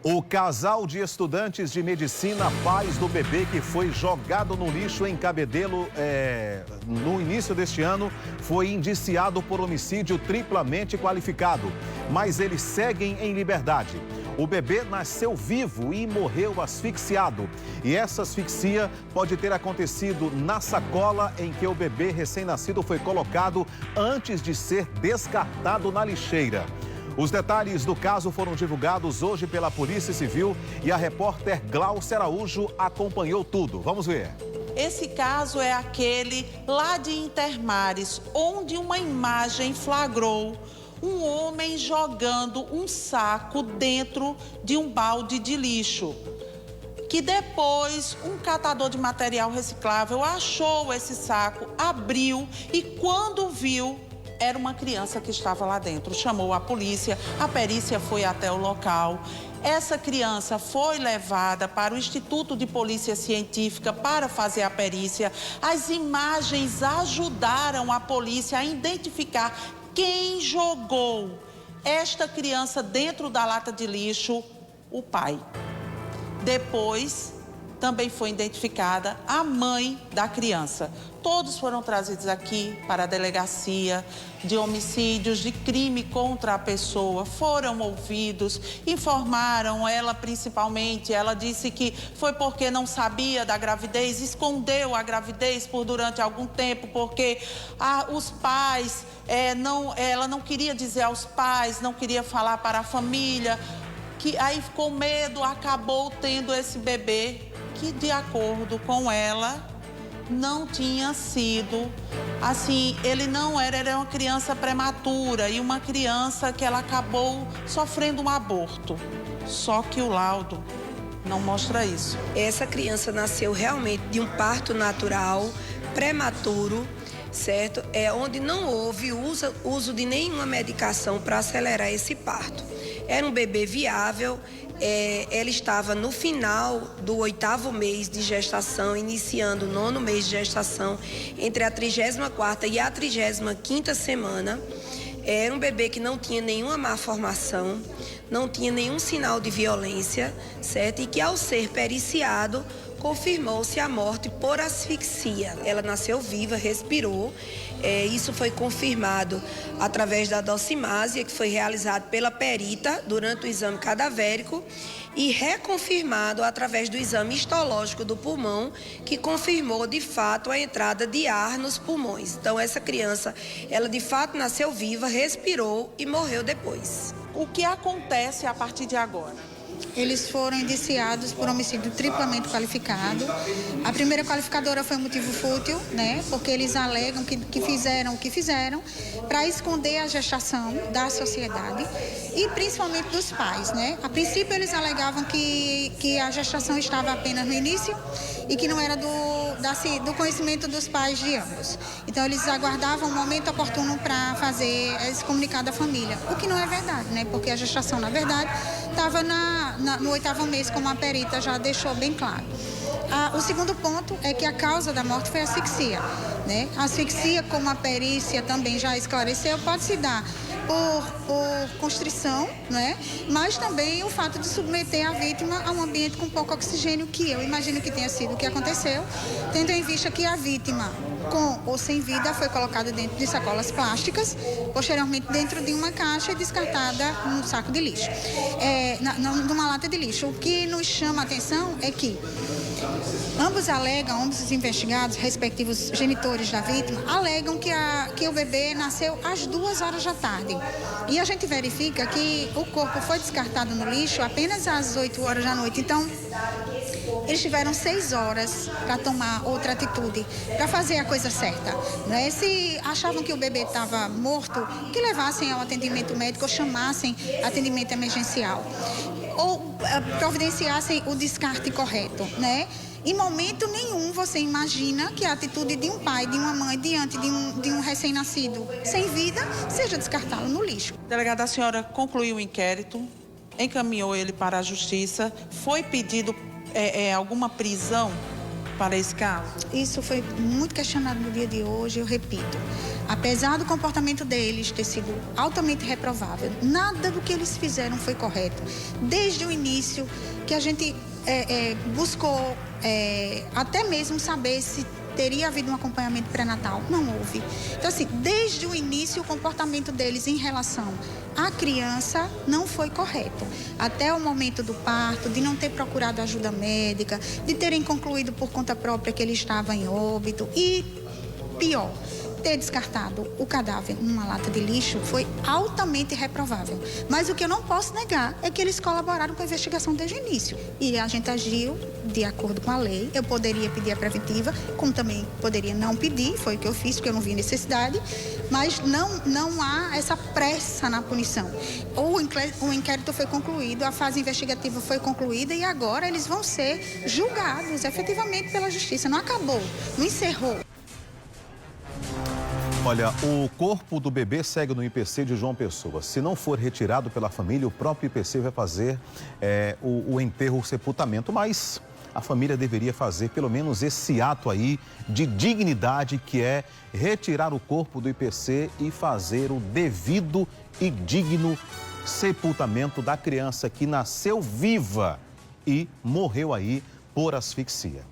O casal de estudantes de medicina, pais do bebê que foi jogado no lixo em Cabedelo no início deste ano, foi indiciado por homicídio triplamente qualificado. Mas eles seguem em liberdade. O bebê nasceu vivo e morreu asfixiado. E essa asfixia pode ter acontecido na sacola em que o bebê recém-nascido foi colocado antes de ser descartado na lixeira. Os detalhes do caso foram divulgados hoje pela Polícia Civil e a repórter Glaucia Araújo acompanhou tudo. Vamos ver. Esse caso é aquele lá de Intermares, onde uma imagem flagrou um homem jogando um saco dentro de um balde de lixo. Que depois um catador de material reciclável achou esse saco, abriu e quando viu, era uma criança que estava lá dentro. Chamou a perícia foi até o local. Essa criança foi levada para o Instituto de Polícia Científica para fazer a perícia. As imagens ajudaram a polícia a identificar quem jogou esta criança dentro da lata de lixo, o pai. Depois, também foi identificada a mãe da criança. Todos foram trazidos aqui para a delegacia de homicídios, de crime contra a pessoa, foram ouvidos, informaram ela principalmente. Ela disse que foi porque não sabia da gravidez, escondeu a gravidez durante algum tempo, porque os pais, ela não queria dizer aos pais, não queria falar para a família, que aí ficou medo, acabou tendo esse bebê, que de acordo com ela, não tinha sido, assim, ele não era uma criança prematura e uma criança que ela acabou sofrendo um aborto. Só que o laudo não mostra isso. Essa criança nasceu realmente de um parto natural, prematuro, certo? Onde não houve uso de nenhuma medicação para acelerar esse parto. Era um bebê viável. Ela estava no final do 8º mês de gestação, iniciando o 9º mês de gestação, entre a 34ª e a 35ª semana. Era um bebê que não tinha nenhuma má formação, não tinha nenhum sinal de violência, certo? E que ao ser periciado, confirmou-se a morte por asfixia. Ela nasceu viva, respirou. Isso foi confirmado através da docimásia, que foi realizado pela perita durante o exame cadavérico e reconfirmado através do exame histológico do pulmão, que confirmou de fato a entrada de ar nos pulmões. Então essa criança, ela de fato nasceu viva, respirou e morreu depois. O que acontece a partir de agora? Eles foram indiciados por homicídio triplamente qualificado. A primeira qualificadora foi motivo fútil, né? Porque eles alegam que fizeram o que fizeram para esconder a gestação da sociedade e principalmente dos pais, né? A princípio eles alegavam que a gestação estava apenas no início e que não era do conhecimento dos pais de ambos. Então eles aguardavam o momento oportuno para fazer esse comunicado à família, o que não é verdade, né? Porque a gestação, na verdade, estava no 8º mês, como a perita já deixou bem claro. O segundo ponto é que a causa da morte foi asfixia, né? A asfixia, como a perícia também já esclareceu, pode se dar por constrição, né? Mas também o fato de submeter a vítima a um ambiente com pouco oxigênio, que eu imagino que tenha sido o que aconteceu, tendo em vista que a vítima, com ou sem vida, foi colocada dentro de sacolas plásticas, posteriormente dentro de uma caixa e descartada num saco de lixo, numa lata de lixo. O que nos chama a atenção é que ambos os investigados, respectivos genitores da vítima, alegam que o bebê nasceu às 2 horas da tarde. E a gente verifica que o corpo foi descartado no lixo apenas às 8 horas da noite. Então, eles tiveram 6 horas para tomar outra atitude, para fazer a coisa certa, né? Se achavam que o bebê estava morto, que levassem ao atendimento médico ou chamassem atendimento emergencial, ou providenciassem o descarte correto, né? Em momento nenhum você imagina que a atitude de um pai, de uma mãe, diante de um recém-nascido sem vida, seja descartá-lo no lixo. Delegada, a senhora concluiu o inquérito, encaminhou ele para a justiça, foi pedido alguma prisão para esse caso? Isso foi muito questionado no dia de hoje, eu repito. Apesar do comportamento deles ter sido altamente reprovável, nada do que eles fizeram foi correto. Desde o início que a gente buscou até mesmo saber se teria havido um acompanhamento pré-natal. Não houve. Então, assim, desde o início, o comportamento deles em relação à criança não foi correto. Até o momento do parto, de não ter procurado ajuda médica, de terem concluído por conta própria que ele estava em óbito e, pior, ter descartado o cadáver numa lata de lixo foi altamente reprovável. Mas o que eu não posso negar é que eles colaboraram com a investigação desde o início. E a gente agiu de acordo com a lei. Eu poderia pedir a preventiva, como também poderia não pedir, foi o que eu fiz, porque eu não vi necessidade. Mas não há essa pressa na punição. O inquérito foi concluído, a fase investigativa foi concluída e agora eles vão ser julgados efetivamente pela justiça. Não acabou, não encerrou. Olha, o corpo do bebê segue no IPC de João Pessoa. Se não for retirado pela família, o próprio IPC vai fazer o enterro, o sepultamento. Mas a família deveria fazer pelo menos esse ato aí de dignidade, que é retirar o corpo do IPC e fazer o devido e digno sepultamento da criança que nasceu viva e morreu aí por asfixia.